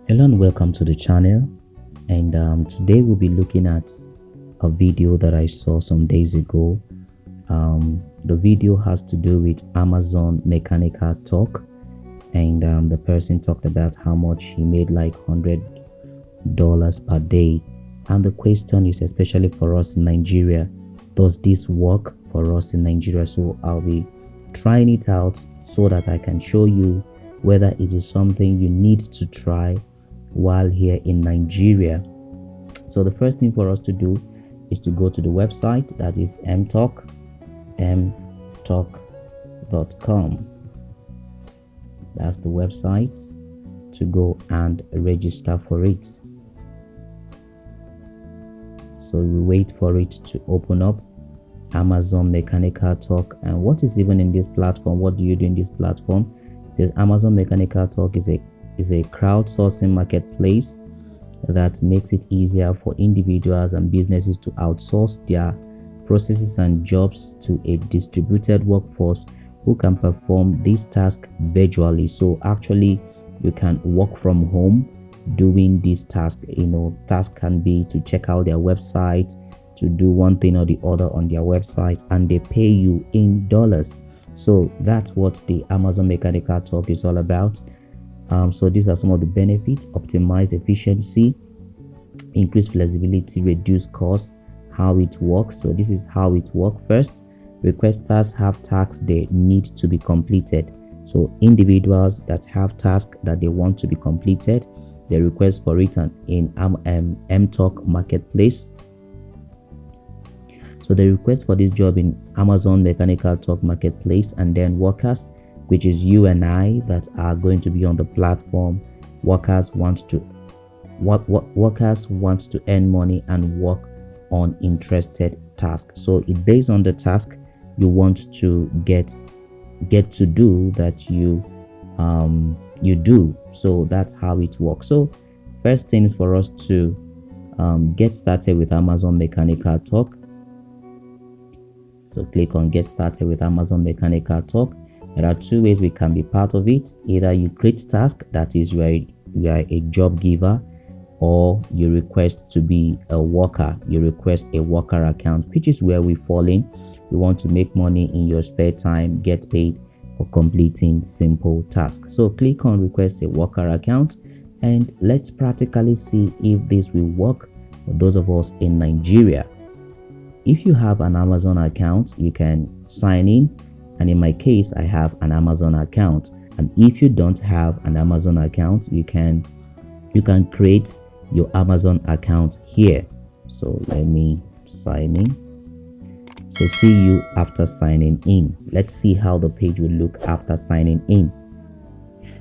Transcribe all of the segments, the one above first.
Hello and welcome to the channel, and today we'll be looking at a video that I saw some days ago. The video has to do with Amazon Mechanical Turk, and the person talked about how much he made, like $100 per day. And the question is, especially for us in Nigeria, does this work for us in Nigeria? So I'll be trying it out so that I can show you whether it is something you need to try while here in Nigeria. So the first thing for us to do is to go to the website, that is MTurk, mturk.com. That's the website to go and register for it. So we wait for it to open up. Amazon Mechanical Turk. And what is even in this platform? What do you do in this platform? It says Amazon Mechanical Turk is a crowdsourcing marketplace that makes it easier for individuals and businesses to outsource their processes and jobs to a distributed workforce who can perform this task virtually. So actually you can work from home doing this task. Task can be to check out their website, to do one thing or the other on their website, and they pay you in dollars. So that's what the Amazon Mechanical Turk is all about. So these are some of the benefits: optimize efficiency, increase flexibility, reduce costs. How it works. So this is how it works. First, requesters have tasks they need to be completed. So individuals that have tasks that they want to be completed, they request for it in MTurk marketplace. So they request for this job in Amazon Mechanical Turk marketplace, and then workers, which is you and I, that are going to be on the platform. Workers want to earn money and work on interested tasks. So it based on the task you want to get to do that you do. So that's how it works. So first thing is for us to get started with Amazon Mechanical Turk. So click on get started with Amazon Mechanical Turk. There are two ways we can be part of it. Either you create task, that is you are a job giver, or you request to be a worker. You request a worker account, which is where we fall in. You want to make money in your spare time, get paid for completing simple tasks. So click on request a worker account, and let's practically see if this will work for those of us in Nigeria. If you have an Amazon account, you can sign in. And in my case, I have an Amazon account. And if you don't have an Amazon account, you can create your Amazon account here. So let me sign in. So see you after signing in. Let's see how the page will look after signing in.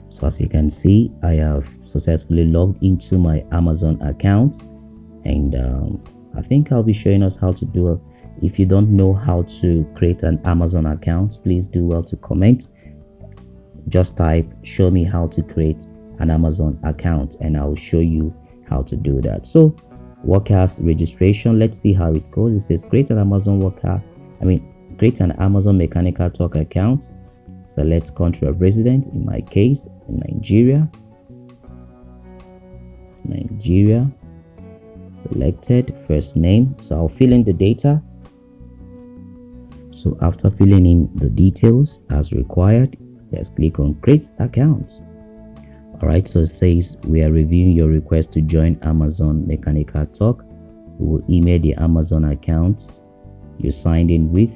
So as you can see, I have successfully logged into my Amazon account, and I think I'll be showing us how to do it. If you don't know how to create an Amazon account, please do well to comment. Just type show me how to create an Amazon account, and I'll show you how to do that. So workers registration, let's see how it goes. It says create an Amazon Mechanical Turk account. Select country of residence. In my case, in Nigeria. Selected. First name, so I'll fill in the data. So after filling in the details as required, let's click on create account. All right, so it says we are reviewing your request to join Amazon Mechanical Turk. We will email the Amazon accounts you signed in with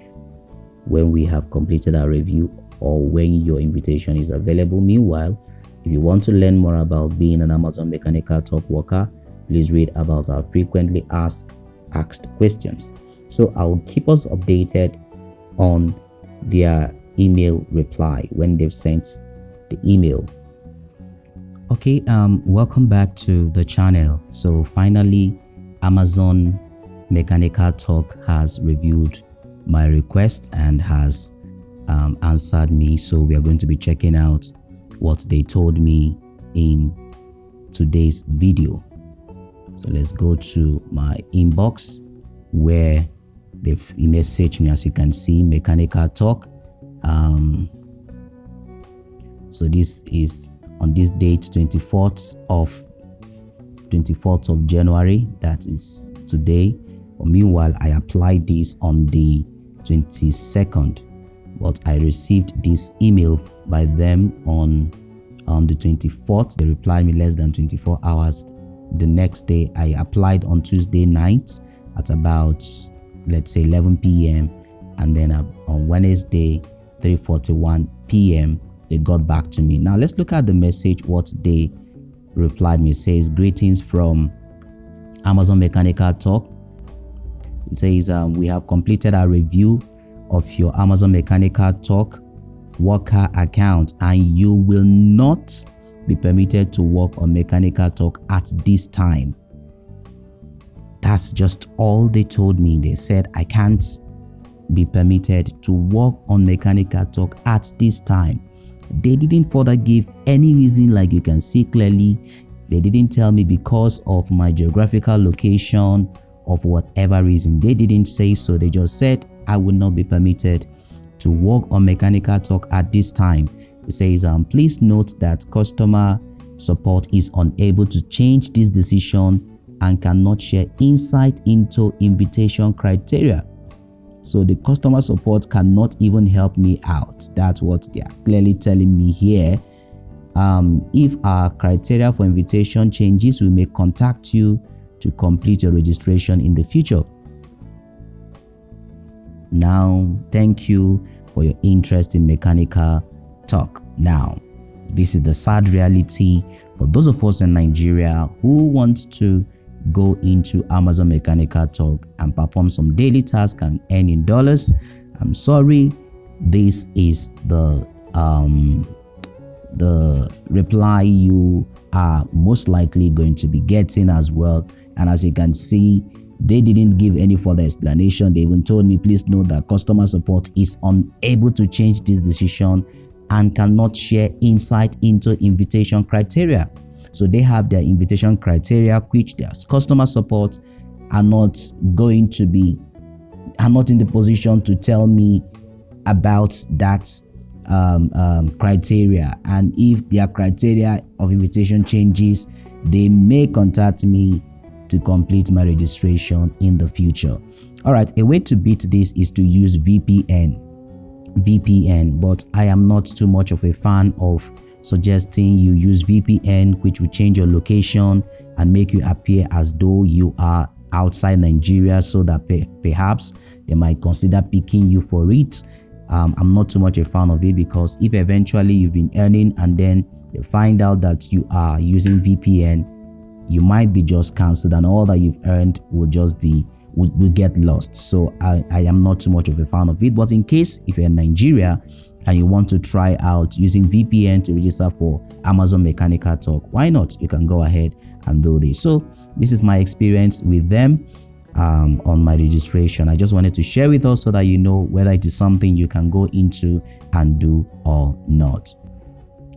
when we have completed our review, or when your invitation is available. Meanwhile, if you want to learn more about being an Amazon Mechanical Turk worker, please read about our frequently asked questions. So I will keep us updated on their email reply when they've sent the email. Okay, welcome back to the channel. So finally, Amazon Mechanical Turk has reviewed my request and has answered me. So we are going to be checking out what they told me in today's video. So let's go to my inbox where they've messaged me. As you can see, Mechanical Turk. So this is on this date, 24th of 24th of January, that is today. But meanwhile, I applied this on the 22nd, but I received this email by them on the 24th. They replied me less than 24 hours. The next day, I applied on Tuesday night at about, let's say, 11 p.m. and then on Wednesday 3:41 p.m. they got back to me. Now let's look at the message. What they replied me. It says, greetings from Amazon Mechanical Turk. It says, we have completed a review of your Amazon Mechanical Turk worker account, and you will not be permitted to work on Mechanical Turk at this time. That's just all they told me. They said I can't be permitted to work on Mechanical Turk at this time. They didn't further give any reason, like you can see clearly. They didn't tell me because of my geographical location, of whatever reason. They didn't say so. They just said I will not be permitted to work on Mechanical Turk at this time. It says, please note that customer support is unable to change this decision and cannot share insight into invitation criteria. So the customer support cannot even help me out. That's what they are clearly telling me here. If our criteria for invitation changes, we may contact you to complete your registration in the future. Now, thank you for your interest in Mechanical Turk. Now, this is the sad reality for those of us in Nigeria who want to go into Amazon Mechanical Turk and perform some daily tasks and earn in dollars. I'm sorry, this is the reply you are most likely going to be getting as well. And as you can see, they didn't give any further explanation. They even told me, please note that customer support is unable to change this decision and cannot share insight into invitation criteria. So they have their invitation criteria, which their customer support are not in the position to tell me about that criteria. And if their criteria of invitation changes, they may contact me to complete my registration in the future. All right, a way to beat this is to use VPN, but I am not too much of a fan of suggesting you use VPN, which will change your location and make you appear as though you are outside Nigeria, so that perhaps they might consider picking you for it. I'm not too much a fan of it, because if eventually you've been earning and then they find out that you are using VPN, you might be just cancelled, and all that you've earned will just be will get lost. So I am not too much of a fan of it. But in case if you're in Nigeria and you want to try out using VPN to register for Amazon Mechanical Turk, why not? You can go ahead and do this. So this is my experience with them on my registration. I just wanted to share with us so that you know whether it is something you can go into and do or not.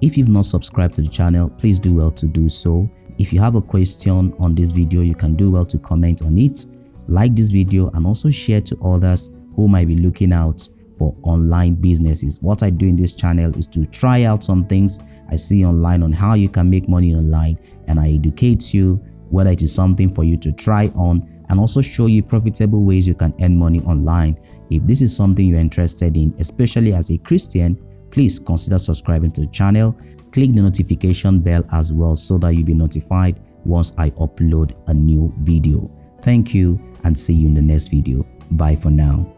If you've not subscribed to the channel, please do well to do so. If you have a question on this video, you can do well to comment on it, like this video, and also share to others who might be looking out for online businesses. What I do in this channel is to try out some things I see online on how you can make money online, and I educate you whether it is something for you to try on, and also show you profitable ways you can earn money online. If this is something you're interested in, especially as a Christian, please consider subscribing to the channel. Click the notification bell as well, so that you'll be notified once I upload a new video. Thank you, and see you in the next video. Bye for now.